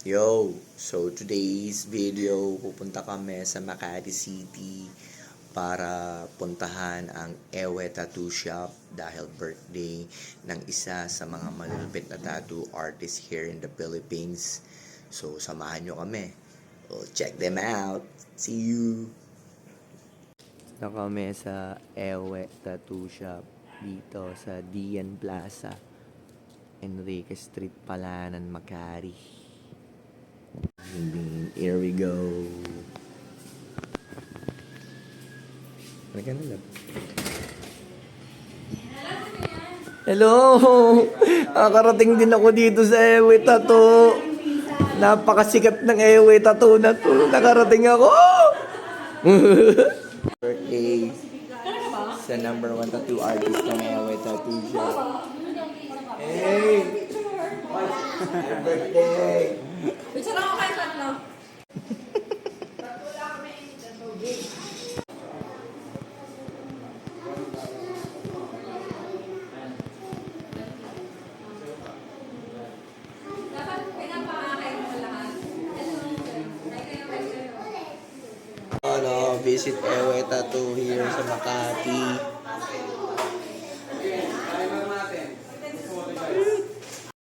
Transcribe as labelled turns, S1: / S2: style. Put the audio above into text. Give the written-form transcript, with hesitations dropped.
S1: Yo! So today's video, pupunta kami sa Makati City para puntahan ang Ewe Tattoo Shop dahil birthday ng isa sa mga malulupit na tattoo artist here in the Philippines. So samahan nyo kami. Well, check them out. See you! Na kami sa Ewe Tattoo Shop dito sa Dian Plaza, Enrique Street, Palanan, Makati. Here we go. Halika na lang. Hello! Nakarating din ako dito sa Ewe Tattoo. Napakasikat ng Ewe Tattoo na to. Nakarating ako! Birthday sa number 1 tattoo artist ng Ewe Tattoo Shop. Hey! Happy birthday!
S2: Picture ako kayo tatlo. Dapat pinapakain mo lahat.
S1: Visit Ewe Tattoo here sa Makati.